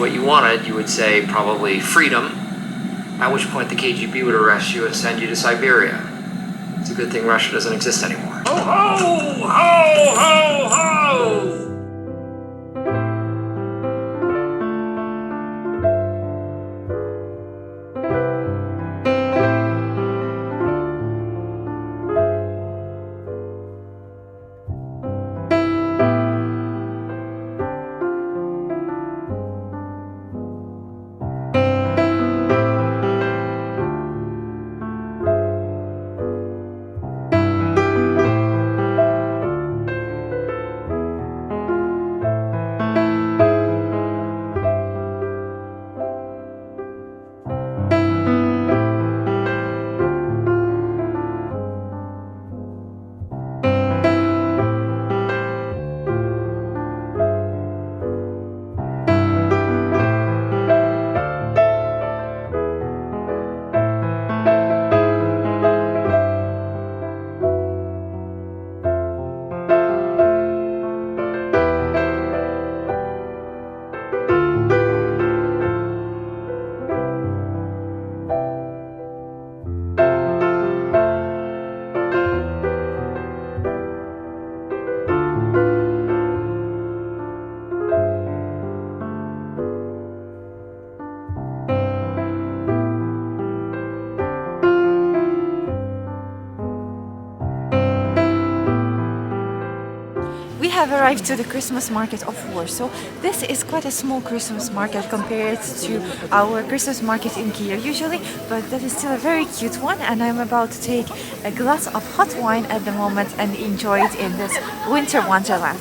what you wanted, you would say probably freedom, at which point the KGB would arrest you and send you to Siberia. It's a good thing Russia doesn't exist anymore. Ho, ho, ho, ho, ho! We have arrived to the Christmas market of Warsaw. This is quite a small Christmas market compared to our Christmas market in Kyiv usually, but that is still a very cute one, and I'm about to take a glass of hot wine at the moment and enjoy it in this winter wonderland.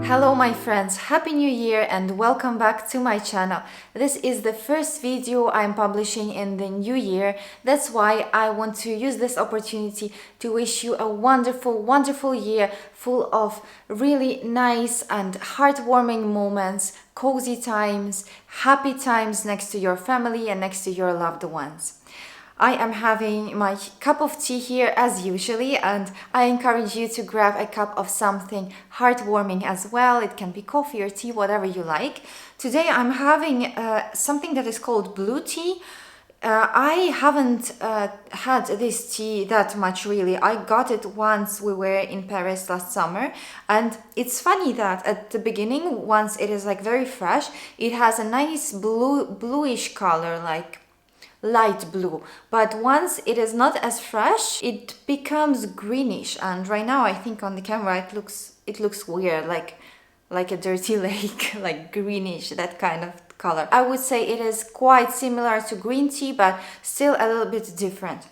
Hello my friends, Happy New Year and welcome back to my channel. This is the first video I'm publishing in the new year. That's why I want to use this opportunity to wish you a wonderful year full of really nice and heartwarming moments, cozy times, happy times next to your family and next to your loved ones. I am having my cup of tea here as usually, and I encourage you to grab a cup of something heartwarming as well. It can be coffee or tea, whatever you like. Today I'm having something that is called blue tea. I haven't had this tea that much really. I got it once we were in Paris last summer, and it's funny that at the beginning, once it is like very fresh, it has a nice bluish color, like light blue, but once it is not as fresh, it becomes greenish, and right now I think on the camera it looks weird, like a dirty lake, like greenish, that kind of color. I would say it is quite similar to green tea, but still a little bit different.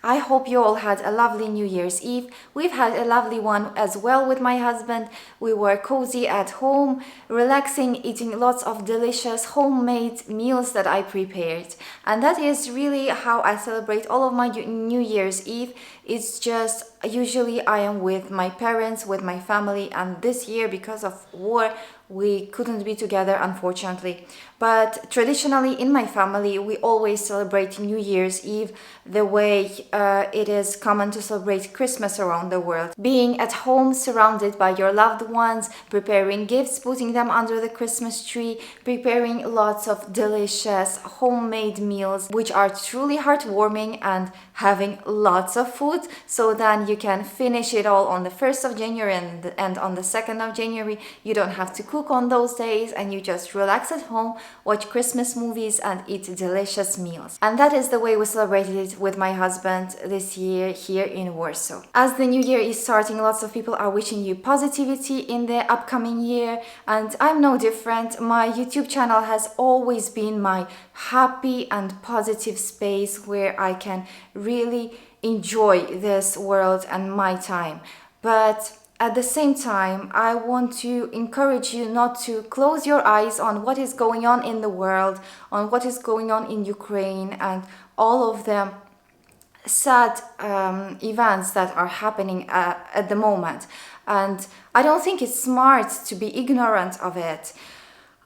I hope you all had a lovely New Year's Eve. We've had a lovely one as well with my husband. We were cozy at home, relaxing, eating lots of delicious homemade meals that I prepared. And that is really how I celebrate all of my New Year's Eve. It's just usually I am with my parents, with my family, and this year because of war we couldn't be together, unfortunately. But traditionally in my family we always celebrate New Year's Eve the way it is common to celebrate Christmas around the world. Being at home surrounded by your loved ones, preparing gifts, putting them under the Christmas tree, preparing lots of delicious homemade meals which are truly heartwarming, and having lots of food, so then you can finish it all on the 1st of January and on the 2nd of January. You don't have to cook on those days and you just relax at home, watch Christmas movies and eat delicious meals. And that is the way we celebrated it with my husband this year here in Warsaw. As the new year is starting, lots of people are wishing you positivity in the upcoming year, and I'm no different. My YouTube channel has always been my happy and positive space where I can really enjoy this world and my time. But at the same time, I want to encourage you not to close your eyes on what is going on in the world, on what is going on in Ukraine, and all of the sad events that are happening at the moment. And I don't think it's smart to be ignorant of it.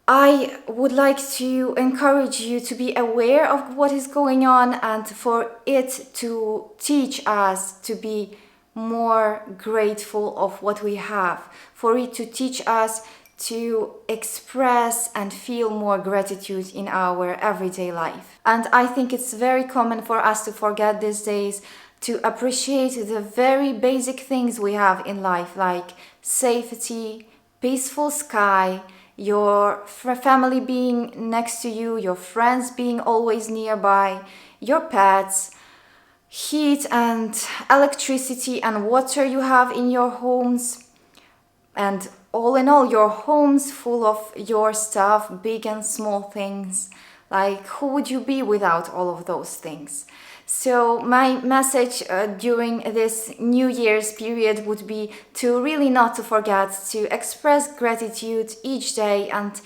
I would like to encourage you to be aware of what is going on, and for it to teach us to be more grateful of what we have, for it to teach us to express and feel more gratitude in our everyday life. And I think it's very common for us to forget these days to appreciate the very basic things we have in life, like safety, peaceful sky, your family being next to you, your friends being always nearby, your pets, heat and electricity and water you have in your homes, and all in all, your homes full of your stuff, big and small things. Like, who would you be without all of those things? So my message during this New Year's period would be to really not to forget to express gratitude each day, and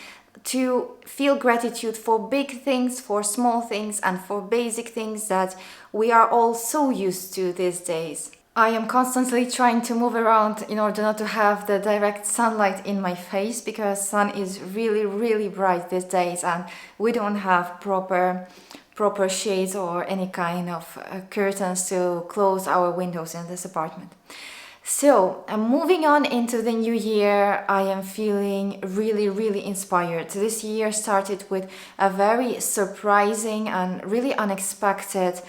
to feel gratitude for big things, for small things, and for basic things that we are all so used to these days. I am constantly trying to move around in order not to have the direct sunlight in my face, because sun is really bright these days and we don't have proper shades or any kind of curtains to close our windows in this apartment. So, moving on into the new year, I am feeling really inspired. This year started with a very surprising and really unexpected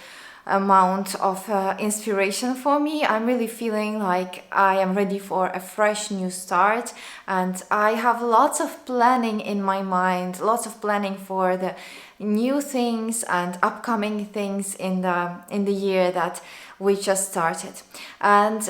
amount of inspiration for me. I'm really feeling like I am ready for a fresh new start, and I have lots of planning in my mind, lots of planning for the new things and upcoming things in the year that we just started. And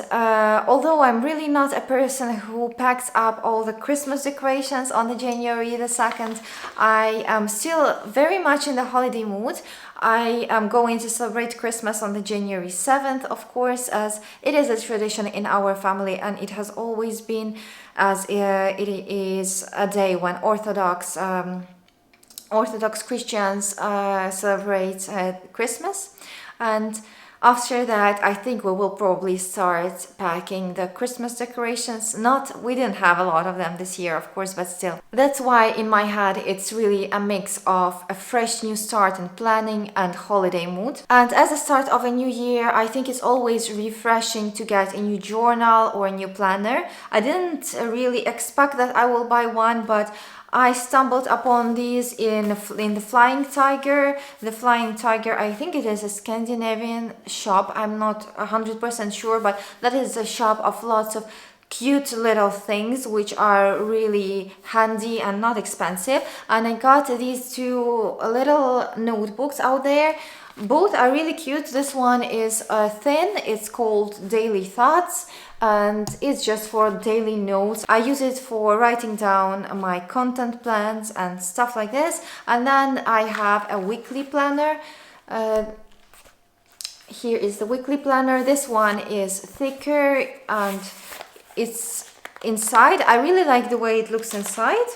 although I'm really not a person who packs up all the Christmas decorations on the January the 2nd, I am still very much in the holiday mood. I am going to celebrate Christmas on the January 7th, of course, as it is a tradition in our family, and it has always been, as it is a day when Orthodox Christians celebrate Christmas. And after that, I think we will probably start packing the Christmas decorations. We didn't have a lot of them this year, of course, but still. That's why in my head, it's really a mix of a fresh new start and planning and holiday mood. And as a start of a new year, I think it's always refreshing to get a new journal or a new planner. I didn't really expect that I will buy one, but I stumbled upon these in the Flying Tiger. The Flying Tiger, I think it is a Scandinavian shop. I'm not 100% sure, but that is a shop of lots of cute little things which are really handy and not expensive. And I got these two little notebooks out there. Both are really cute. This one is thin. It's called Daily Thoughts, and it's just for daily notes. I use it for writing down my content plans and stuff like this. And then I have a weekly planner. Here is the weekly planner. This one is thicker and it's inside. I really like the way it looks inside.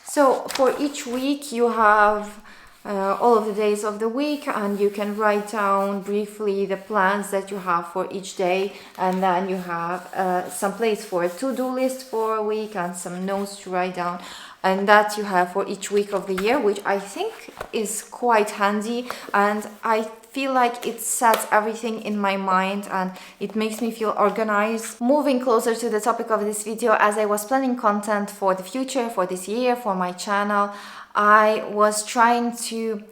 So for each week you have all of the days of the week, and you can write down briefly the plans that you have for each day, and then you have some place for a to-do list for a week and some notes to write down, and that you have for each week of the year, which I think is quite handy, and I feel like it sets everything in my mind and it makes me feel organized. Moving closer to the topic of this video, as I was planning content for the future, for this year, for my channel, I was trying to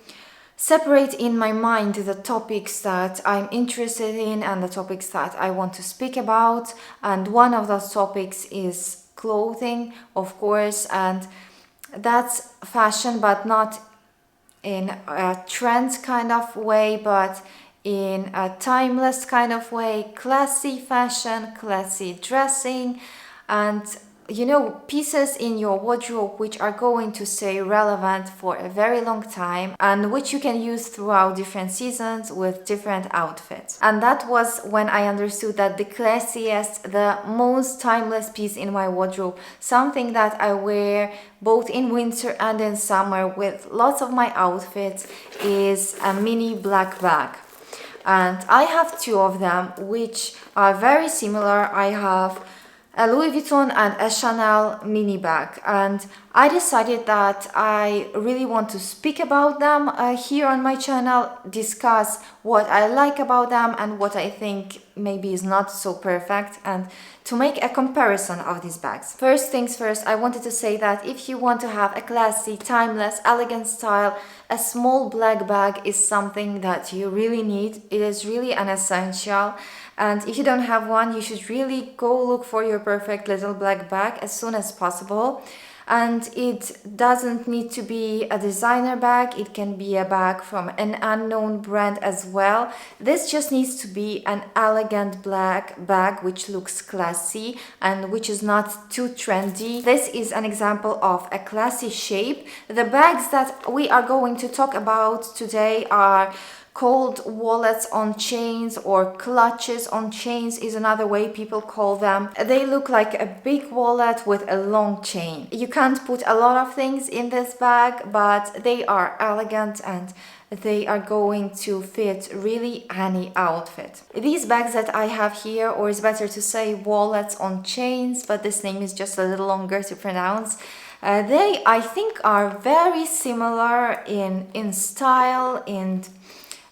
separate in my mind the topics that I'm interested in and the topics that I want to speak about, and one of those topics is clothing, of course, and that's fashion, but not in a trend kind of way, but in a timeless kind of way, classy fashion, classy dressing, and pieces in your wardrobe which are going to stay relevant for a very long time and which you can use throughout different seasons with different outfits. And that was when I understood that the classiest, the most timeless piece in my wardrobe, something that I wear both in winter and in summer with lots of my outfits, is a mini black bag. And I have two of them which are very similar. I have a Louis Vuitton and a Chanel mini bag, and I decided that I really want to speak about them here on my channel, discuss what I like about them and what I think maybe is not so perfect, and to make a comparison of these bags. First things first, I wanted to say that if you want to have a classy, timeless, elegant style, a small black bag is something that you really need. It is really an essential. And if you don't have one, you should really go look for your perfect little black bag as soon as possible. And it doesn't need to be a designer bag, it can be a bag from an unknown brand as well. This just needs to be an elegant black bag which looks classy and which is not too trendy. This is an example of a classy shape. The bags that we are going to talk about today are called wallets on chains, or clutches on chains is another way people call them. They look like a big wallet with a long chain. You can't put a lot of things in this bag, but they are elegant and they are going to fit really any outfit. These bags that I have here, or is better to say wallets on chains, but this name is just a little longer to pronounce, they I think are very similar in style, in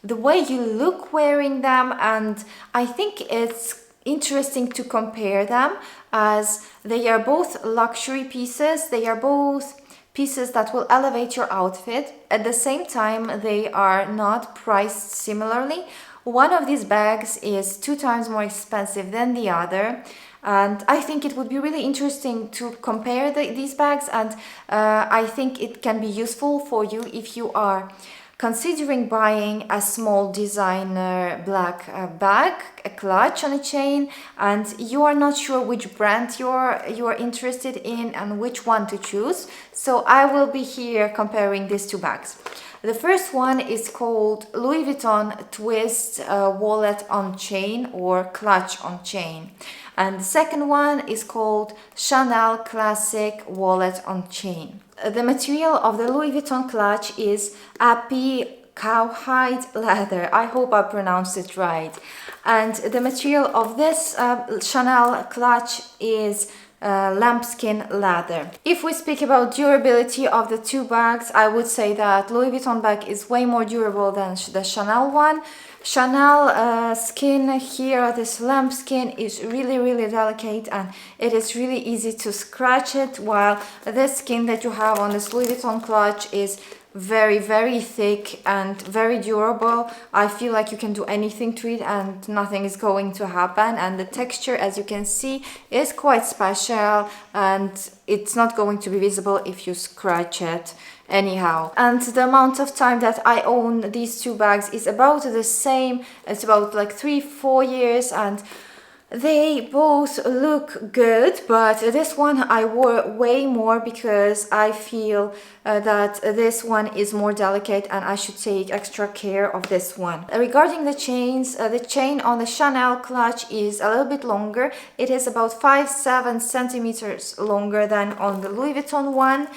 the way you look wearing them, and I think it's interesting to compare them as they are both luxury pieces. They are both pieces that will elevate your outfit. At the same time, they are not priced similarly. One of these bags is 2 times more expensive than the other, and I think it would be really interesting to compare these bags, and I think it can be useful for you if you are considering buying a small designer black bag, a clutch on a chain, and you are not sure which brand you are interested in and which one to choose. So I will be here comparing these two bags. The first one is called Louis Vuitton Twist wallet on chain, or clutch on chain. And the second one is called Chanel Classic wallet on chain. The material of the Louis Vuitton clutch is cowhide leather. I hope I pronounced it right. And the material of this Chanel clutch is lambskin leather. If we speak about durability of the two bags, I would say that Louis Vuitton bag is way more durable than the Chanel one. Chanel skin here, this lambskin, is really delicate and it is really easy to scratch it, while this skin that you have on this Louis Vuitton clutch is very thick and very durable. I feel like you can do anything to it and nothing is going to happen, and the texture, as you can see, is quite special and it's not going to be visible if you scratch it anyhow. And the amount of time that I own these two bags is about the same. It's about like 3-4 years, and They both look good, but this one I wore way more because I feel that this one is more delicate and I should take extra care of this one. Regarding the chains, the chain on the Chanel clutch is a little bit longer. It is about 5-7 centimeters longer than on the Louis Vuitton one.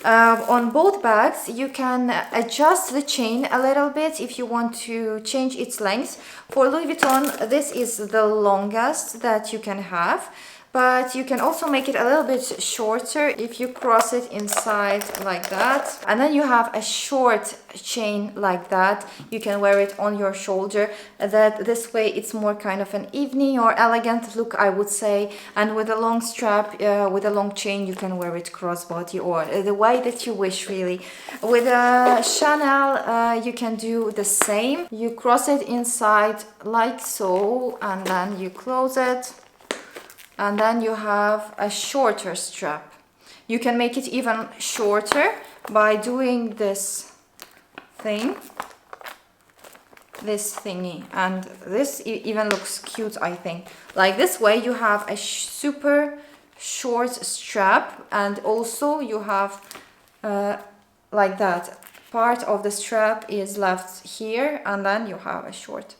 On both bags, you can adjust the chain a little bit if you want to change its length. For Louis Vuitton, this is the longest that you can have, but you can also make it a little bit shorter if you cross it inside like that. And then you have a short chain like that. You can wear it on your shoulder. That this way it's more kind of an evening or elegant look, I would say. And with a long strap, with a long chain, you can wear it crossbody or the way that you wish, really. With a Chanel, you can do the same. You cross it inside like so, and then you close it. And then you have a shorter strap. You can make it even shorter by doing this thing, this thingy. And this even looks cute, I think. Like this way you have a super short strap, and also you have like that. Part of the strap is left here, and then you have a short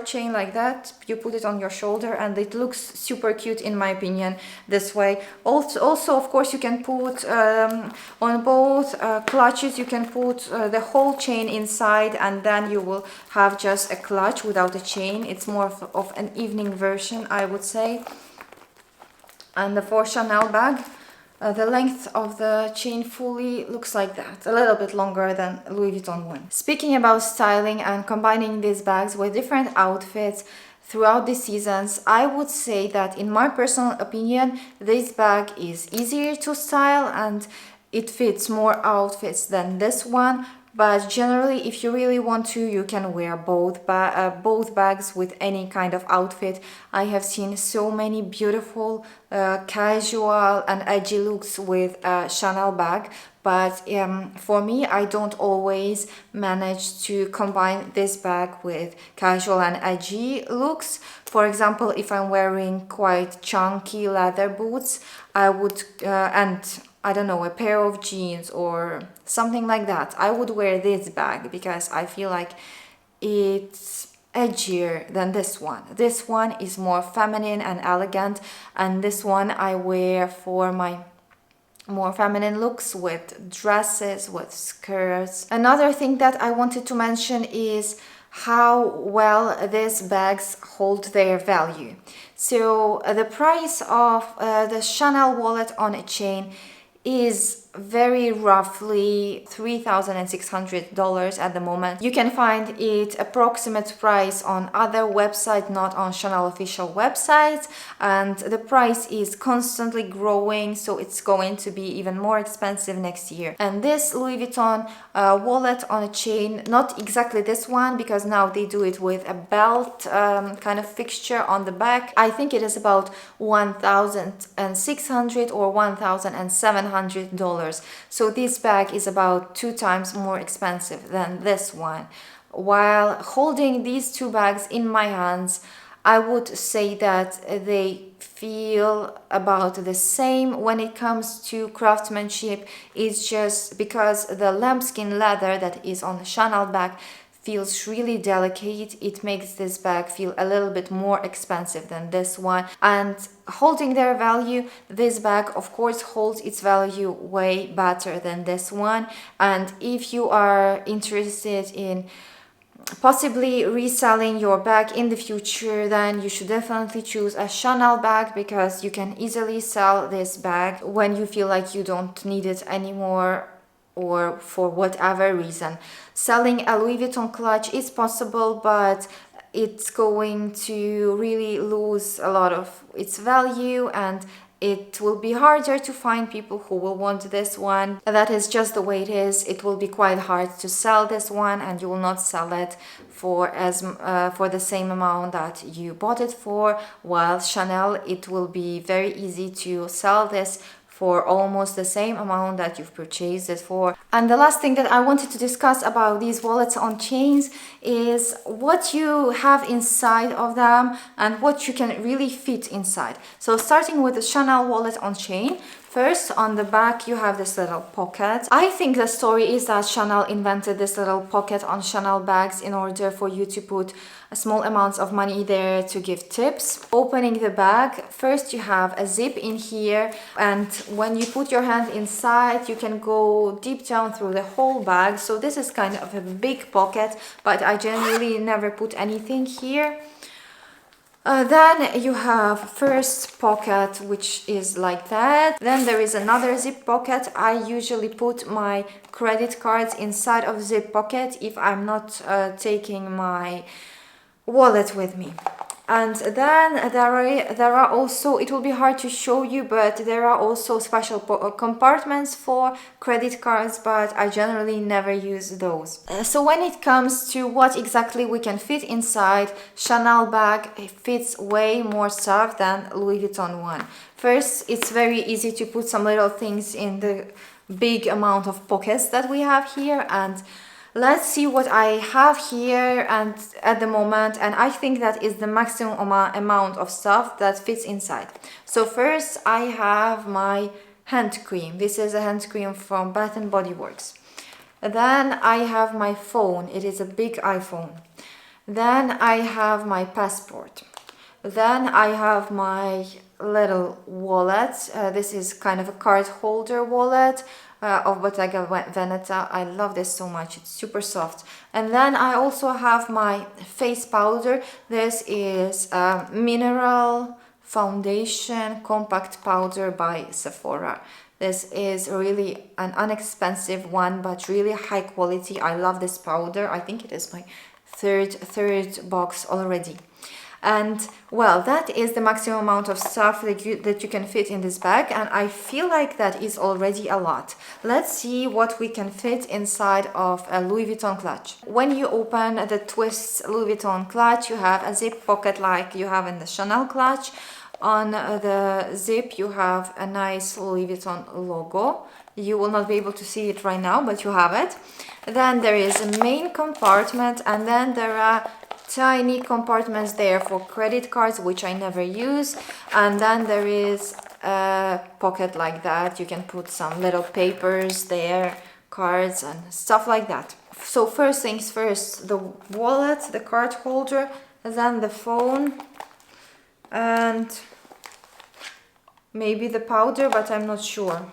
chain like that. You put it on your shoulder and it looks super cute, in my opinion, this way. Also of course, you can put on both clutches, you can put the whole chain inside, and then you will have just a clutch without a chain. It's more of an evening version, I would say. And the for Chanel bag, the length of the chain fully looks like that, a little bit longer than Louis Vuitton one. Speaking about styling and combining these bags with different outfits throughout the seasons, I would say that in my personal opinion, this bag is easier to style and it fits more outfits than this one. But generally, if you really want to, you can wear both bags with any kind of outfit. I have seen so many beautiful casual and edgy looks with a Chanel bag. But for me, I don't always manage to combine this bag with casual and edgy looks. For example, if I'm wearing quite chunky leather boots, I would, and I don't know, a pair of jeans or something like that, I would wear this bag because I feel like it's edgier than this one. This one is more feminine and elegant, and this one I wear for my more feminine looks with dresses, with skirts. Another thing that I wanted to mention is how well these bags hold their value. So the price of the Chanel wallet on a chain is very roughly $3,600 at the moment. You can find its approximate price on other websites, not on Chanel official websites, and the price is constantly growing, so it's going to be even more expensive next year. And this Louis Vuitton wallet on a chain, not exactly this one, because now they do it with a belt kind of fixture on the back. I think it is about $1,600 or $1,700. So this bag is about 2 times more expensive than this one. While holding these two bags in my hands, I would say that they feel about the same when it comes to craftsmanship. It's just because the lambskin leather that is on the Chanel bag feels really delicate. It makes this bag feel a little bit more expensive than this one. And holding their value, this bag of course holds its value way better than this one. And if you are interested in possibly reselling your bag in the future, then you should definitely choose a Chanel bag, because you can easily sell this bag when you feel like you don't need it anymore, or for whatever reason. Selling a Louis Vuitton clutch is possible, but it's going to really lose a lot of its value, and it will be harder to find people who will want this one. That is just the way it is. It will be quite hard to sell this one, and you will not sell it for the same amount that you bought it for. While Chanel, it will be very easy to sell this for almost the same amount that you've purchased it for. And the last thing that I wanted to discuss about these wallets on chains is what you have inside of them and what you can really fit inside. So starting with the Chanel wallet on chain, first, on the back, you have this little pocket. I think the story is that Chanel invented this little pocket on Chanel bags in order for you to put small amounts of money there to give tips. Opening the bag, first you have a zip in here, and when you put your hand inside, you can go deep down through the whole bag. So this is kind of a big pocket, but I generally never put anything here. Then you have first pocket, which is like that. Then there is another zip pocket. I usually put my credit cards inside of zip pocket if I'm not taking my wallet with me. And then there are also, it will be hard to show you, but there are also special compartments for credit cards, but I generally never use those. So when it comes to what exactly we can fit inside, Chanel bag fits way more stuff than Louis Vuitton one. First, it's very easy to put some little things in the big amount of pockets that we have here, and let's see what I have here and at the moment, and I think that is the maximum amount of stuff that fits inside. So first I have my hand cream. This is a hand cream from Bath & Body Works. Then I have my phone. It is a big iPhone. Then I have my passport. Then I have my little wallet. This is kind of a card holder wallet of Bottega Veneta. I love this so much. It's super soft. And then I also have my face powder. This is a mineral foundation compact powder by Sephora. This is really an inexpensive one, but really high quality. I love this powder. I think it is my third box already. And well, that is the maximum amount of stuff that you can fit in this bag, and I feel like that is already a lot. Let's see what we can fit inside of a Louis Vuitton clutch. When you open the Twist Louis Vuitton clutch, you have a zip pocket like you have in the Chanel clutch. On the zip you have a nice Louis Vuitton logo. You will not be able to see it right now, but you have it. Then there is a main compartment, and then there are tiny compartments there for credit cards, which I never use. And then there is a pocket like that. You can put some little papers there, cards and stuff like that. So first things first, the wallet, the card holder, then the phone, and maybe the powder, but I'm not sure.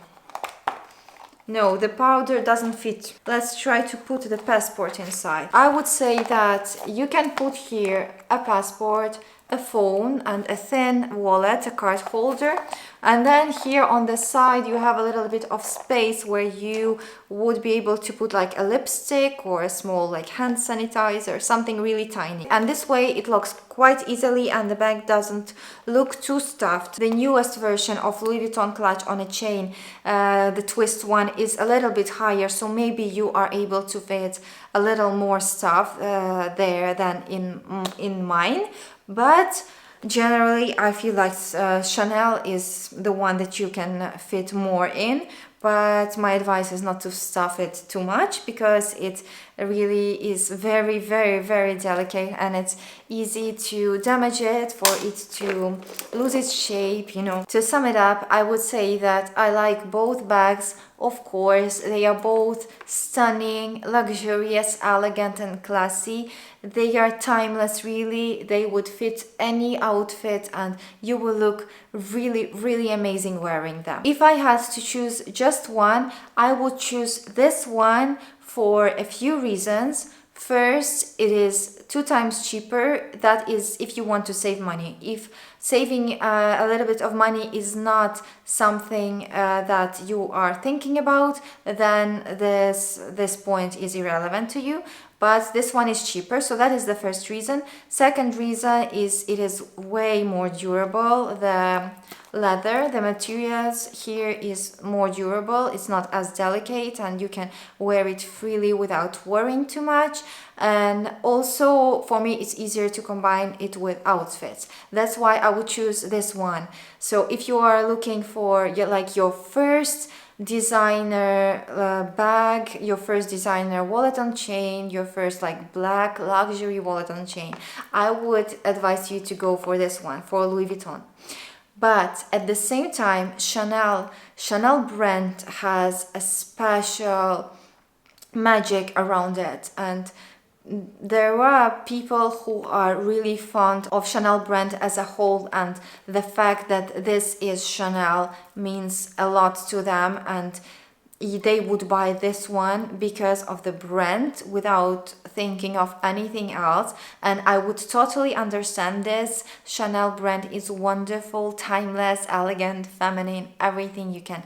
No, the powder doesn't fit. Let's try to put the passport inside. I would say that you can put here a passport, a phone, and a thin wallet, a card holder. And then here on the side you have a little bit of space where you would be able to put like a lipstick or a small like hand sanitizer, something really tiny. And this way it locks quite easily and the bag doesn't look too stuffed. The newest version of Louis Vuitton clutch on a chain, the Twist one, is a little bit higher, so maybe you are able to fit a little more stuff there than in mine. But generally I feel like Chanel is the one that you can fit more in, but my advice is not to stuff it too much because it really is very, very, very delicate and it's easy to damage it, for it to lose its shape, you know. To sum it up, I would say that I like both bags. Of course, they are both stunning, luxurious, elegant and classy. They are timeless, really. They would fit any outfit and you will look really, really amazing wearing them. If I had to choose just one, I would choose this one for a few reasons. First, it is 2 times cheaper. That is if you want to save money. If saving a little bit of money is not something that you are thinking about, then this point is irrelevant to you. But this one is cheaper, so that is the first reason. Second reason is it is way more durable. The leather. The materials here is more durable, it's not as delicate, and you can wear it freely without worrying too much. And also for me it's easier to combine it with outfits. That's why I would choose this one. So if you are looking for your first designer bag, your first designer wallet on chain, your first black luxury wallet on chain, I would advise you to go for this one, for Louis Vuitton. But at the same time, Chanel brand has a special magic around it, and there are people who are really fond of Chanel brand as a whole, and the fact that this is Chanel means a lot to them, and they would buy this one because of the brand without thinking of anything else. And I would totally understand this. Chanel brand is wonderful, timeless, elegant, feminine, everything you can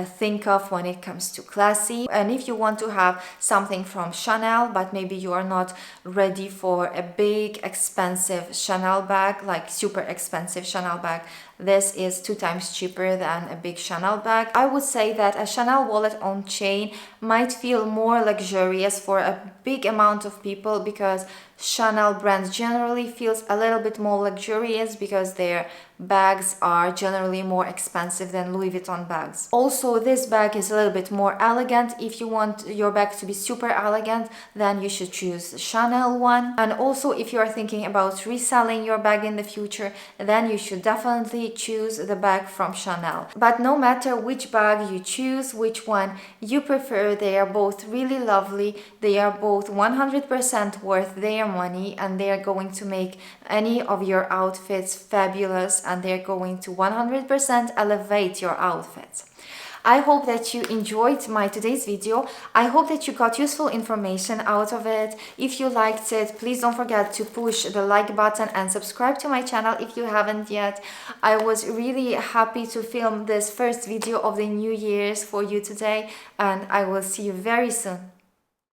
think of when it comes to classy. And if you want to have something from Chanel, but maybe you are not ready for a big expensive Chanel bag, like super expensive Chanel bag, this is 2 times cheaper than a big Chanel bag. I would say that a Chanel wallet on chain might feel more luxurious for a big amount of people, because Chanel brand generally feels a little bit more luxurious because their bags are generally more expensive than Louis Vuitton bags. Also, this bag is a little bit more elegant. If you want your bag to be super elegant, then you should choose the Chanel one. And also, if you are thinking about reselling your bag in the future, then you should definitely choose the bag from Chanel. But no matter which bag you choose, which one you prefer, they are both really lovely. They are both 100% worth their money, and they are going to make any of your outfits fabulous, and they're going to 100% elevate your outfits. I hope that you enjoyed my today's video. I hope that you got useful information out of it. If you liked it, please don't forget to push the like button and subscribe to my channel if you haven't yet. I was really happy to film this first video of the New Year's for you today, and I will see you very soon.